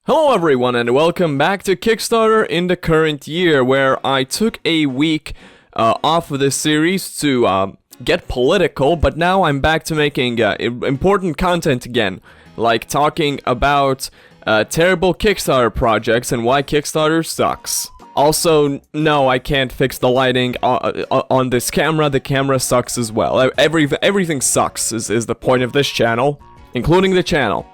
Hello everyone and welcome back to Kickstarter in the current year, where I took a week off of this series to get political, but now I'm back to making important content again, like talking about terrible Kickstarter projects and why Kickstarter sucks. Also, no, I can't fix the lighting on this camera. The camera sucks as well. Everything sucks is the point of this channel, including the channel.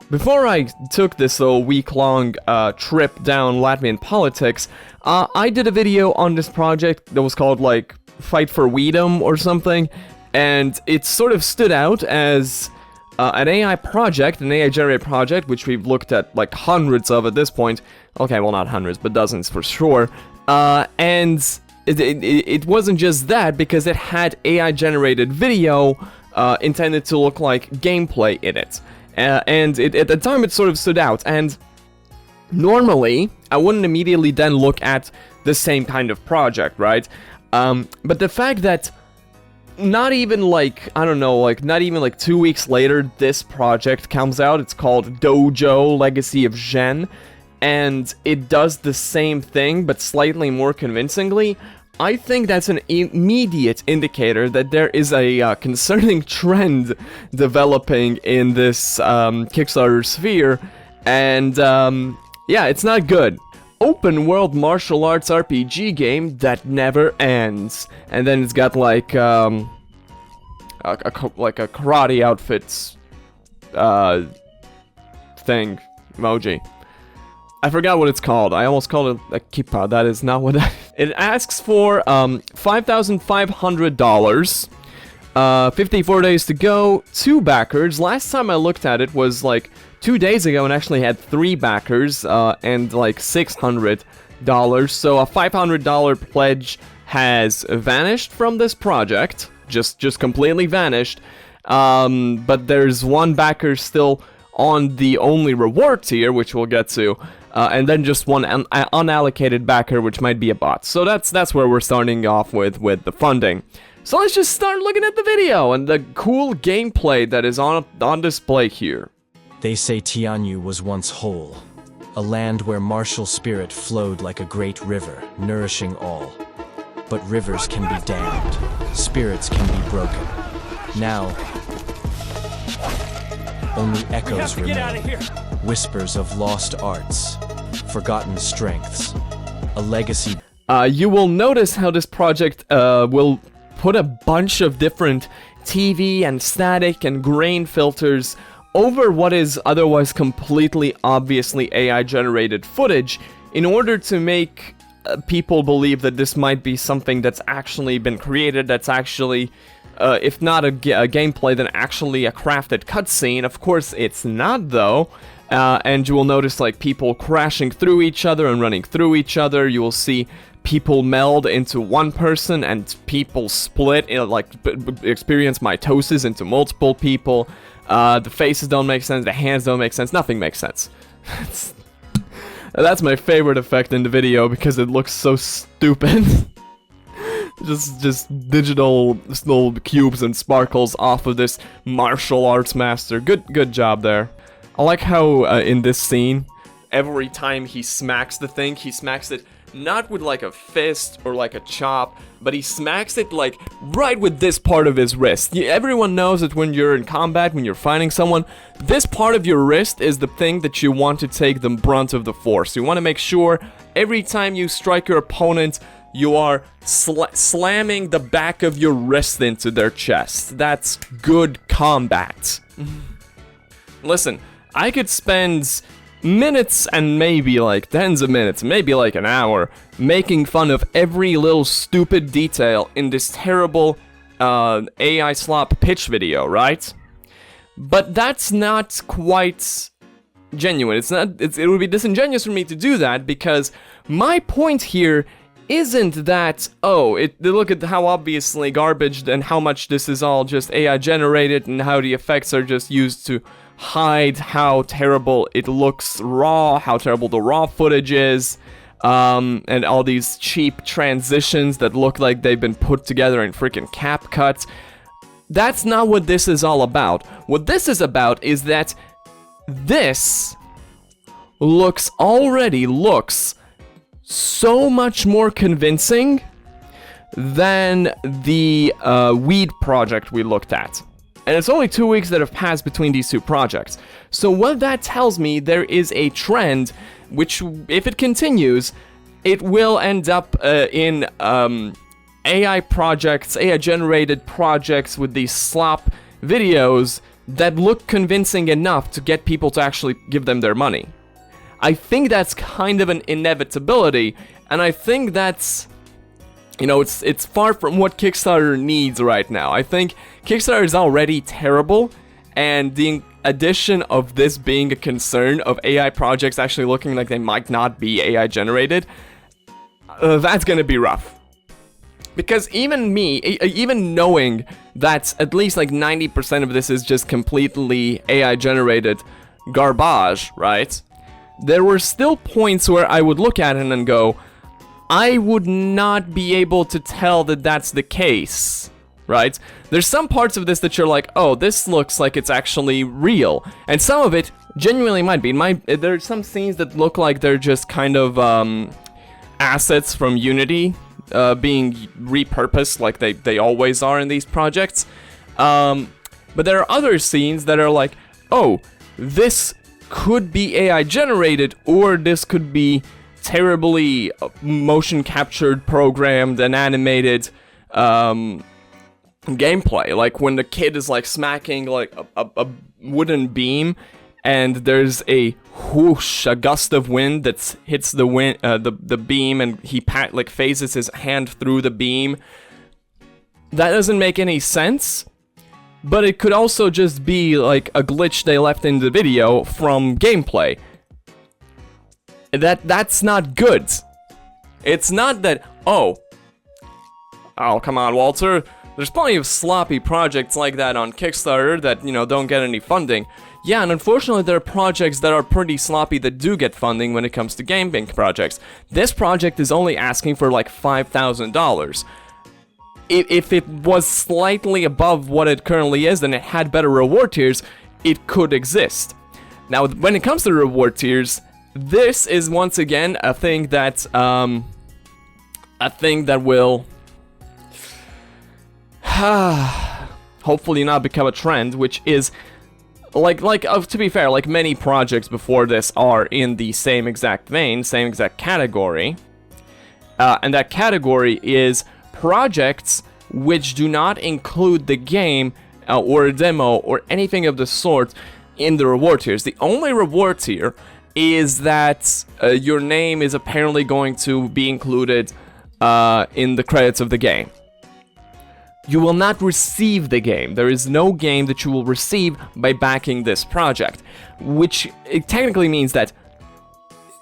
Before I took this little week-long trip down Latvian politics, I did a video on this project that was called, like, Fight for Weedom or something, and it sort of stood out as an AI project, an AI-generated project, which we've looked at, like, hundreds of at this point. Okay, well, not hundreds, but dozens for sure. And it wasn't just that, because it had AI-generated video intended to look like gameplay in it. And at the time it sort of stood out, and normally I wouldn't immediately then look at the same kind of project, right? But the fact that not even like, I don't know, like not even like 2 weeks later this project comes out, it's called Jojo, Legacy of Zhen, and it does the same thing but slightly more convincingly, I think that's an immediate indicator that there is a concerning trend developing in this Kickstarter sphere, and yeah, it's not good. Open world martial arts RPG game that never ends, and then it's got like a karate outfits thing emoji. I forgot what it's called. I almost called it a kippa. That is not what that is. It asks for $5,500, 54 days to go, 2 backers. Last time I looked at it was like 2 days ago and actually had 3 backers and like $600. So a $500 pledge has vanished from this project. Just completely vanished. But there's 1 backer still on the only reward tier, which we'll get to. And then just 1 unallocated backer, which might be a bot. So that's where we're starting off with the funding. So let's just start looking at the video and the cool gameplay that is on display here. They say Tianyu was once whole, a land where martial spirit flowed like a great river, nourishing all. But rivers can be dammed, spirits can be broken. Now, only echoes remain, whispers of lost arts, forgotten strengths, a legacy. You will notice how this project will put a bunch of different TV and static and grain filters over what is otherwise completely obviously AI-generated footage in order to make people believe that this might be something that's actually been created, that's actually if not a gameplay, then actually a crafted cutscene. Of course, it's not, though. And you will notice, like, people crashing through each other and running through each other. You will see people meld into one person and people split, experience mitosis into multiple people. The faces don't make sense, the hands don't make sense, nothing makes sense. That's my favorite effect in the video because it looks so stupid. Just digital little cubes and sparkles off of this martial arts master. Good job there. I like how in this scene, every time he smacks the thing, he smacks it not with like a fist or like a chop, but he smacks it like right with this part of his wrist. Everyone knows that when you're in combat, when you're fighting someone, this part of your wrist is the thing that you want to take the brunt of the force. You want to make sure every time you strike your opponent, you are slamming the back of your wrist into their chest. That's good combat. Listen, I could spend minutes and maybe like tens of minutes, maybe like an hour, making fun of every little stupid detail in this terrible AI slop pitch video, right? But that's not quite genuine. It would be disingenuous for me to do that because my point here isn't that, look at how obviously garbage and how much this is all just AI generated and how the effects are just used to hide how terrible it looks raw, how terrible the raw footage is, and all these cheap transitions that look like they've been put together in freaking CapCut. That's not what this is all about. What this is about is that this already looks so much more convincing than the weed project we looked at. And it's only 2 weeks that have passed between these two projects. So what that tells me, there is a trend which, if it continues, it will end up in AI projects, AI-generated projects with these slop videos that look convincing enough to get people to actually give them their money. I think that's kind of an inevitability, and I think that's, you know, it's far from what Kickstarter needs right now. I think Kickstarter is already terrible, and the addition of this being a concern of AI projects actually looking like they might not be AI generated, that's gonna be rough. Because even me, even knowing that at least like 90% of this is just completely AI generated garbage, right? There were still points where I would look at it and go, I would not be able to tell that that's the case, right? There's some parts of this that you're like, oh, this looks like it's actually real. And some of it genuinely might be. There's some scenes that look like they're just kind of assets from Unity being repurposed like they always are in these projects. But there are other scenes that are like, oh, this could be AI generated, or this could be terribly motion captured, programmed, and animated gameplay. Like when the kid is like smacking like a wooden beam, and there's a whoosh, a gust of wind that hits the beam, and he phases his hand through the beam. That doesn't make any sense. But it could also just be like a glitch they left in the video from gameplay. That's not good. It's not that, oh, come on, Walter. There's plenty of sloppy projects like that on Kickstarter that, you know, don't get any funding. Yeah, and unfortunately there are projects that are pretty sloppy that do get funding when it comes to gaming projects. This project is only asking for like $5,000. If it was slightly above what it currently is and it had better reward tiers, it could exist. Now, when it comes to reward tiers, this is once again a thing that will hopefully not become a trend, which is to be fair, like many projects before this are in the same exact vein, same exact category, and that category is projects which do not include the game or a demo or anything of the sort in the reward tiers. The only reward tier is that your name is apparently going to be included in the credits of the game. You will not receive the game. There is no game that you will receive by backing this project, which it technically means that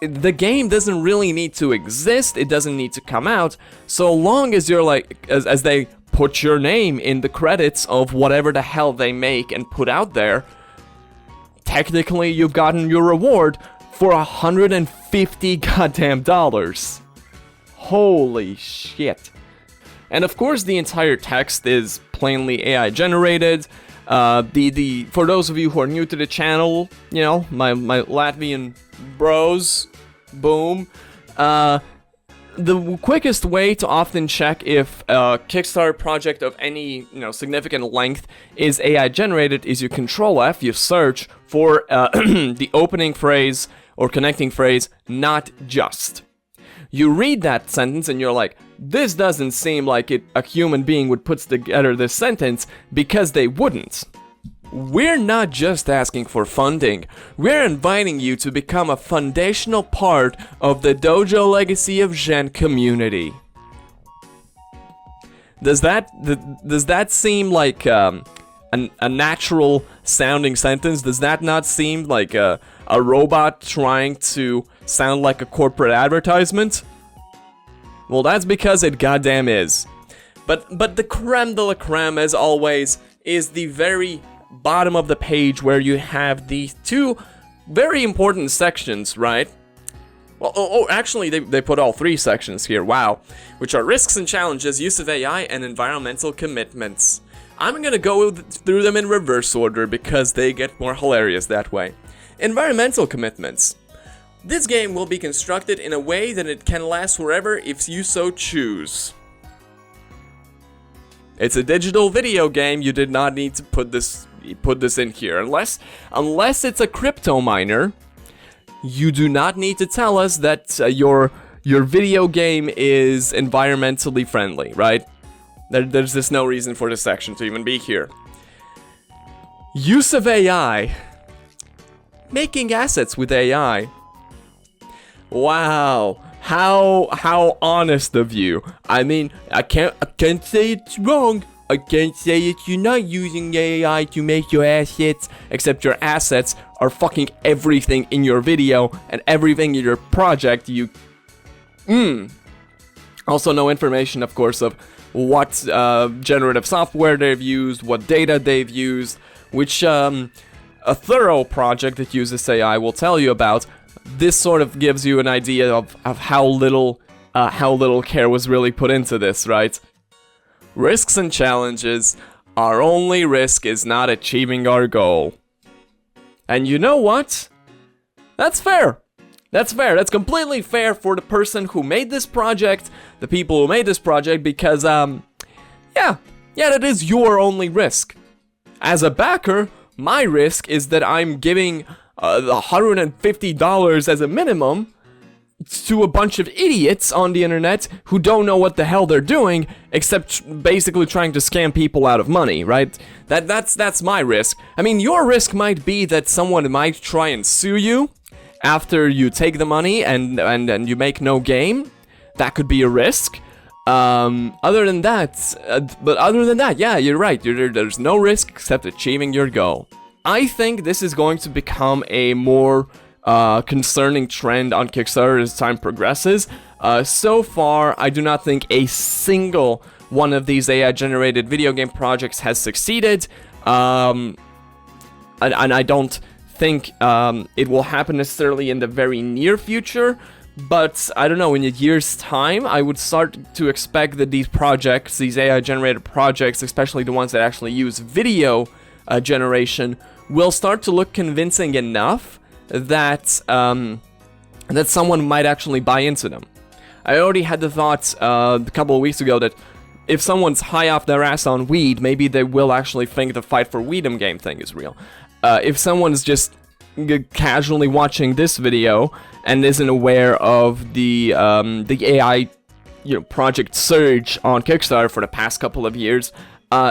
the game doesn't really need to exist, it doesn't need to come out, so long as you're like, as they put your name in the credits of whatever the hell they make and put out there, technically you've gotten your reward for $150 goddamn dollars. Holy shit. And of course the entire text is plainly AI generated. For those of you who are new to the channel, you know, my Latvian bros, boom. The quickest way to often check if a Kickstarter project of any, you know, significant length is AI generated is you Control F, you search for the opening phrase or connecting phrase, not just. You read that sentence and you're like, this doesn't seem like a human being would put together this sentence, because they wouldn't. We're not just asking for funding, we're inviting you to become a foundational part of the Dojo Legacy of Zen community. Does that seem like a natural sounding sentence? Does that not seem like a robot trying to sound like a corporate advertisement? Well, that's because it goddamn is. But the creme de la creme, as always, is the very bottom of the page where you have these two very important sections, right? Well, actually, they put all three sections here, wow. Which are risks and challenges, use of AI, and environmental commitments. I'm gonna go through them in reverse order because they get more hilarious that way. Environmental commitments. This game will be constructed in a way that it can last forever if you so choose. It's a digital video game. You did not need to put this in here. Unless it's a crypto miner, you do not need to tell us that your video game is environmentally friendly, right? There's just no reason for this section to even be here. Use of AI. Making assets with AI. Wow. How honest of you. I mean, I can't say it's wrong. I can't say that you're not using AI to make your assets, except your assets are fucking everything in your video and everything in your project. Also, no information, of course, of what generative software they've used, what data they've used, which a thorough project that uses AI will tell you about. This sort of gives you an idea of how little care was really put into this, right? Risks and challenges. Our only risk is not achieving our goal. And you know what? That's fair. That's fair. That's completely fair for the person who made this project, the people who made this project, because, yeah, that is your only risk. As a backer, my risk is that I'm giving $150 as a minimum to a bunch of idiots on the internet who don't know what the hell they're doing, except basically trying to scam people out of money, right? That's my risk. I mean, your risk might be that someone might try and sue you after you take the money and you make no game. That could be a risk. Other than that, yeah, you're right. There's no risk except achieving your goal. I think this is going to become a more concerning trend on Kickstarter as time progresses. So far, I do not think a single one of these AI-generated video game projects has succeeded, and I don't think it will happen necessarily in the very near future, but I don't know, in a year's time, I would start to expect that these projects, these AI-generated projects, especially the ones that actually use video generation, will start to look convincing enough that someone might actually buy into them. I already had the thought a couple of weeks ago that if someone's high off their ass on weed, maybe they will actually think the fight for Weed'em game thing is real. If someone's just casually watching this video and isn't aware of the AI project surge on Kickstarter for the past couple of years,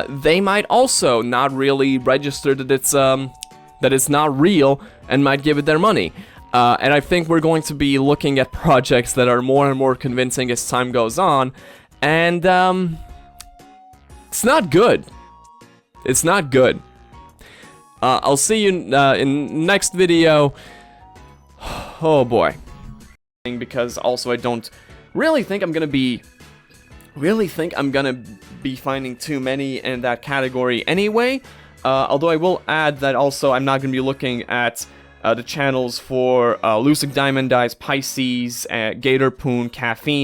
they might also not really register that it's not real and might give it their money. And I think we're going to be looking at projects that are more and more convincing as time goes on, and it's not good. It's not good. I'll see you in next video. Oh boy. Because also I don't really think I'm gonna be finding too many in that category anyway. Although I will add that also I'm not gonna be looking at the channels for Lucid Diamond Dice, Pisces, Gator Poon, Caffeine,